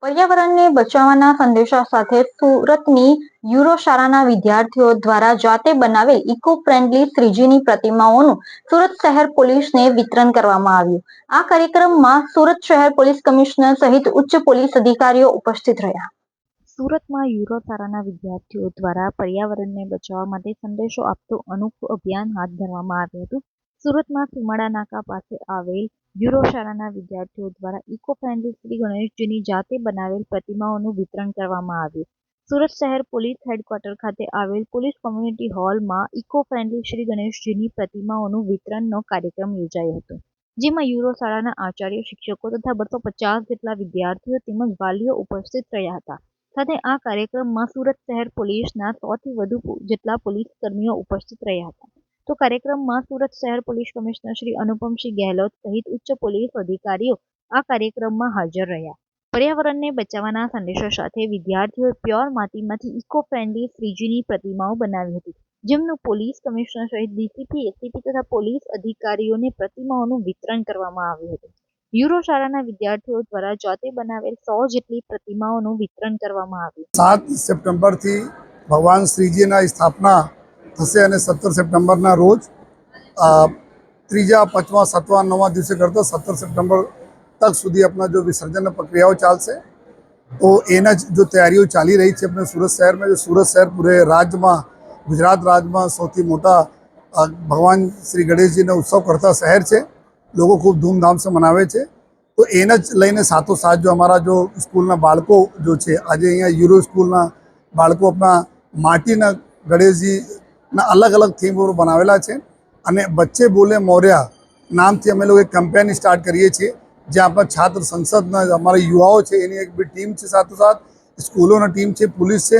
પર્યાવરણને બચાવવાના સંદેશા સાથે સુરતની યુરો શાળાના વિદ્યાર્થીઓ દ્વારા જાતે બનાવેલ ઇકો ફ્રેન્ડલી શ્રીજીની પ્રતિમાઓનું સુરત શહેર પોલીસને વિતરણ કરવામાં આવ્યું. આ કાર્યક્રમમાં સુરત શહેર પોલીસ કમિશનર સહિત ઉચ્ચ પોલીસ અધિકારીઓ ઉપસ્થિત રહ્યા. સુરતમાં યુરો શાળાના વિદ્યાર્થીઓ દ્વારા પર્યાવરણને બચાવવા માટે સંદેશો આપતું અનોખું અભિયાન હાથ ધરવામાં આવ્યું હતું. સુરતમાં સીમાડા નાકા પાસે આવેલ યુરો શાળાના વિદ્યાર્થીઓ દ્વારા ઇકો ફ્રેન્ડલી શ્રી ગણેશજીની જાતે બનાવેલ પ્રતિમાઓનું વિતરણ કરવામાં આવ્યું. સુરત શહેર પોલીસ હેડક્વાર્ટર ખાતે આવેલ પોલીસ કોમ્યુનિટી હોલમાં ઇકો ફ્રેન્ડલી શ્રી ગણેશજીની પ્રતિમાઓનું વિતરણનો કાર્યક્રમ યોજાયો હતો, જેમાં યુરો શાળાના આચાર્ય, શિક્ષકો તથા 250 જેટલા વિદ્યાર્થીઓ તેમજ વાલીઓ ઉપસ્થિત રહ્યા હતા. સાથે આ કાર્યક્રમમાં સુરત શહેર પોલીસના 100થી વધુ જેટલા પોલીસ કર્મીઓ ઉપસ્થિત રહ્યા હતા. તો કાર્યક્રમમાં સુરત શહેર પોલીસ કમિશનર શ્રી અનુપમસિંહ ગેહલોત સહિત ઉચ્ચ પોલીસ અધિકારીઓ આ કાર્યક્રમમાં હાજર રહ્યા. પર્યાવરણને બચાવવાના સંદેશા સાથે વિદ્યાર્થીઓએ પ્યોર માટીમાંથી ઇકો ફ્રેન્ડલી શ્રીજીની પ્રતિમાઓ બનાવી હતી, જેમનું પોલીસ કમિશનર સહિત ડીસીપી, એસીપી તથા પોલીસ અધિકારીઓને પ્રતિમાઓનું વિતરણ કરવામાં આવ્યું હતું. યુરો શાળાના વિદ્યાર્થીઓ દ્વારા જાતે બનાવેલ 100 જેટલી પ્રતિમાઓનું વિતરણ કરવામાં આવ્યું. 7 સપ્ટેમ્બરથી ભગવાન શ્રીજીના સ્થાપના થશે અને 17 સપ્ટેમ્બરના રોજ ત્રીજા, પાંચમા, સાતમા, નવમા દિવસે કરતા 17 સપ્ટેમ્બર तक સુધી अपना जो विसर्जन प्रक्रियाओं ચાલશે. તો એના જ જો તૈયારીઓ ચાલી રહી છે अपने सूरत शहर में. जो सूरत शहर पूरे राज्य में, गुजरात राज्य में સૌથી મોટા ભગવાન શ્રી ગણેશજીનો ઉત્સવ કરતા શહેર છે. લોકો ખૂબ ધૂમધામ से મનાવે છે. તો એને જ લઈને સાથોસાથ જો અમારા જો સ્કૂલના બાળકો જો છે, આજે અહીંયા યુરો સ્કૂલના બાળકો આપણા માટીના ગણેશજીના અલગ અલગ થીમ પર બનાવેલા છે અને બચ્ચે બોલે મોર્યા નામથી અમે લોકો એક કેમ્પેન સ્ટાર્ટ કરીએ છીએ, જ્યાં આપણા છાત્ર સંસદના અમારા યુવાઓ છે એની એક બી ટીમ છે, સાથોસાથ સ્કૂલોના ટીમ છે, પોલીસ છે,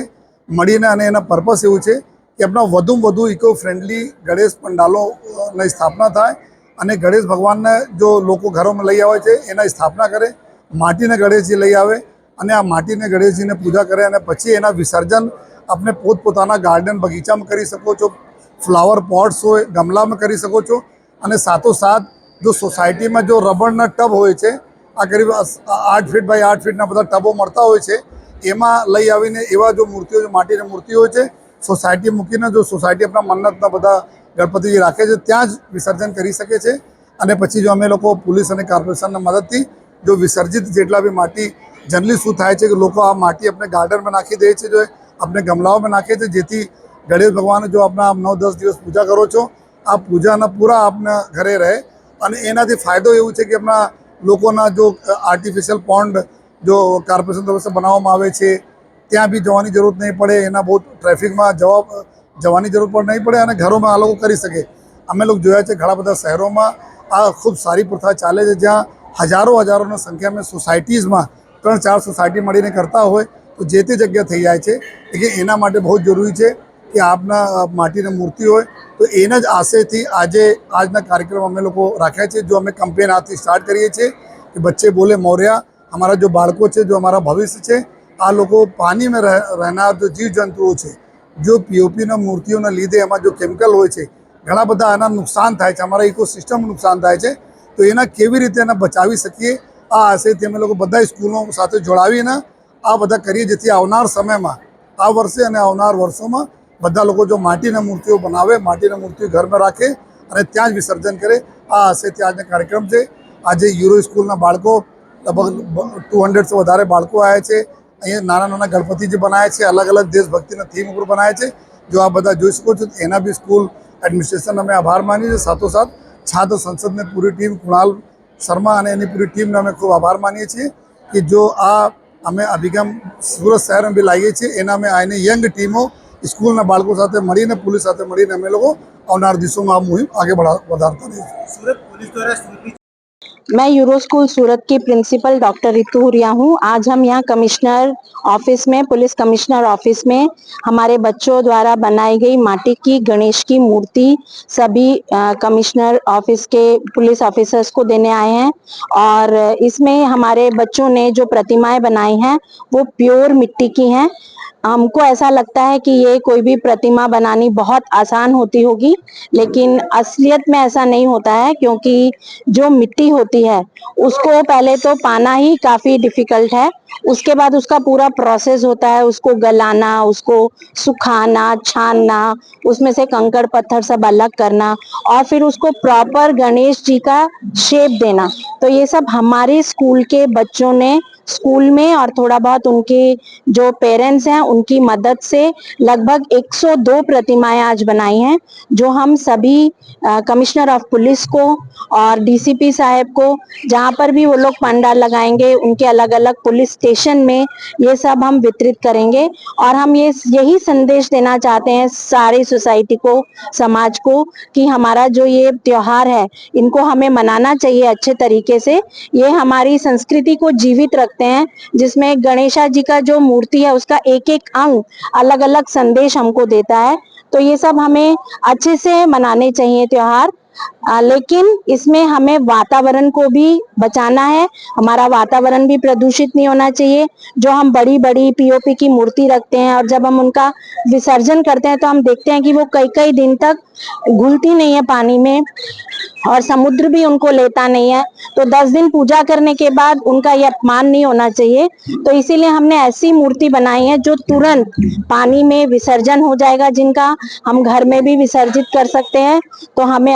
મળીને અને એના પર્પસ એવું છે કે આપણા વધુમાં વધુ ઇકો ફ્રેન્ડલી ગણેશ પંડાલોની સ્થાપના થાય અને ગણેશ ભગવાનને જો લોકો ઘરોમાં લઈ આવે છે એના સ્થાપના કરે, માટીના ગણેશજી લઈ આવે અને આ માટીના ગણેશજીને પૂજા કરે અને પછી એના વિસર્જન આપણે પોતપોતાના ગાર્ડન બગીચામાં કરી શકો છો, ફ્લાવર પોટ્સ હોય ગમલામાં કરી શકો છો અને સાથોસાથ જો સોસાયટીમાં જો રબરના ટબ હોય છે, આ કરીબ 8 ફીટ બાય 8 ફીટના બધા ટબો મળતા હોય છે, એમાં લઈ આવીને એવા જો મૂર્તિઓ, માટીની મૂર્તિ હોય છે, સોસાયટી મૂકીને જો સોસાયટી આપણા મન્નતના બધા ગણપતિજી રાખે છે ત્યાં જ વિસર્જન કરી શકે છે. અને પછી જો અમે લોકો પોલીસ અને કોર્પોરેશનના મદદથી જો વિસર્જિત જેટલા બી માટી, જનરલી શું થાય છે કે લોકો આ માટી આપણે ગાર્ડનમાં નાખી દે છે, જો આપણે ગમલાઓમાં નાખે છે, જેથી ગણેશ ભગવાન જો આપણા 9-10 દિવસ પૂજા કરો છો, આ પૂજાના પૂરા આપના ઘરે રહે અને એનાથી ફાયદો એવું છે કે આપણા લોકોના જો આર્ટિફિશિયલ પોન્ડ જો કોર્પોરેશન તરફથી બનાવવામાં આવે છે ત્યાં બી જવાની જરૂર નહીં પડે, એના બહુ ટ્રાફિકમાં જવાની જરૂર પણ નહીં પડે અને ઘરોમાં આ લોકો કરી શકે. અમે લોકો જોયા છે ઘણા બધા શહેરોમાં આ ખૂબ સારી પ્રથા ચાલે છે, જ્યાં હજારોની સંખ્યામાં સોસાયટીઝમાં 3-4 સોસાયટી મળીને કરતા હોય તો જે તે જગ્યા થઈ જાય છે. કે એના માટે બહુ જરૂરી છે કે આપના માટીની મૂર્તિ હોય તો એના જ આશયથી આજના કાર્યક્રમ અમે લોકો રાખ્યા છે. જો અમે કેમ્પેન આજથી સ્ટાર્ટ કરીએ છીએ કે બચ્ચે બોલે મોર્યા. અમારા જો બાળકો છે, જો અમારા ભવિષ્ય છે, આ લોકો પાણીમાં રહેનાર જો જીવજંતુઓ છે, જો પીઓપીના મૂર્તિઓના લીધે એમાં જો કેમિકલ હોય છે, ઘણા બધા આના નુકસાન થાય છે, અમારા ઇકોસિસ્ટમ નુકસાન થાય છે. તો એના કેવી રીતે એને બચાવી શકીએ, આ આશયથી અમે લોકો બધા સ્કૂલો સાથે જોડાવીને આ બધા કરીએ, જેથી આવનાર સમયમાં, આ વર્ષે અને આવનાર વર્ષોમાં બધા લોકો જો માટીના મૂર્તિઓ બનાવે, માટીના મૂર્તિઓ ઘરમાં રાખે અને ત્યાં જ વિસર્જન કરે, આ આશયથી આજનો કાર્યક્રમ છે. આજે યુરો સ્કૂલના બાળકો લગભગ 200 થી વધારે બાળકો આવ્યા છે. અહીંયા નાના ગણપતિજી બનાવ્યા છે, અલગ અલગ દેશભક્તિના થીમ ઉપર બનાવ્યા છે. જો આ બધા જોઈ શકો છો એના બી સ્કૂલ એડમિનિસ્ટ્રેશન અમે આભાર માનીએ છીએ. સાથોસાથ છાત્ર સંસદની પૂરી ટીમ, કુણાલ શર્મા અને એની પૂરી ટીમને અમે ખૂબ આભાર માનીએ છીએ કે જો આ અમે અભિગમ સુરત શહેરમાં બી લાવીએ છીએ. એના અમે આને યંગ ટીમો સ્કૂલના બાળકો સાથે મળીને, પોલીસ સાથે મળીને અમે લોકો આવનાર દિવસોમાં આ મુહિમ આગે વધારતા રહીશું. सूरत पुलिस द्वारा मैं यूरो स्कूल सूरत की प्रिंसिपल डॉक्टर रितु हुरिया हूँ. आज हम यहाँ कमिश्नर ऑफिस में, पुलिस कमिश्नर ऑफिस में हमारे बच्चों द्वारा बनाई गई माटी की गणेश की मूर्ति सभी कमिश्नर ऑफिस के पुलिस ऑफिसर्स को देने आए हैं. और इसमें हमारे बच्चों ने जो प्रतिमाएं बनाई हैं वो प्योर मिट्टी की हैं. हमको ऐसा लगता है कि ये कोई भी प्रतिमा बनानी बहुत आसान होती होगी, लेकिन असलियत में ऐसा नहीं होता है, क्योंकि जो मिट्टी होती है उसको पहले तो पाना ही काफी डिफिकल्ट है। उसके बाद उसका पूरा प्रोसेस होता है, उसको गलाना, उसको सुखाना, छानना, उसमें से कंकड़ पत्थर सब अलग करना और फिर उसको प्रॉपर गणेश जी का शेप देना। तो ये सब हमारे स्कूल के बच्चों ने स्कूल में और थोड़ा बहुत उनके जो पेरेंट्स हैं उनकी मदद से लगभग 102 प्रतिमाएं आज बनाई हैं, जो हम सभी कमिश्नर ऑफ पुलिस को और डीसीपी साहब को, जहां पर भी वो लोग पंडाल लगाएंगे उनके अलग अलग पुलिस स्टेशन में ये सब हम वितरित करेंगे। और हम यही संदेश देना चाहते हैं सारी सोसाइटी को, समाज को, कि हमारा जो ये त्योहार है इनको हमें मनाना चाहिए अच्छे तरीके से। ये हमारी संस्कृति को जीवित रखते हैं, जिसमें गणेशा जी का जो मूर्ति है उसका एक एक अंग अलग अलग संदेश हमको देता है। तो ये सब हमें अच्छे से मनाने चाहिए त्योहार, लेकिन इसमें हमें वातावरण को भी बचाना है। हमारा वातावरण भी प्रदूषित नहीं होना चाहिए। जो हम बड़ी बड़ी पीओपी की मूर्ति रखते हैं और जब हम उनका विसर्जन करते हैं तो हम देखते हैं कि वो कई कई दिन तक घुलती नहीं है पानी में और समुद्र भी उनको लेता नहीं है। तो 10 दिन पूजा करने के बाद उनका ये अपमान नहीं होना चाहिए। तो इसीलिए हमने ऐसी मूर्ति बनाई है जो तुरंत पानी में विसर्जन हो जाएगा, जिनका हम घर में भी विसर्जित कर सकते हैं। तो हमें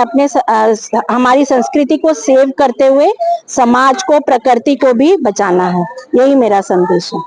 हमारी संस्कृति को सेव करते हुए समाज को, प्रकृति को भी बचाना है। यही मेरा संदेश है।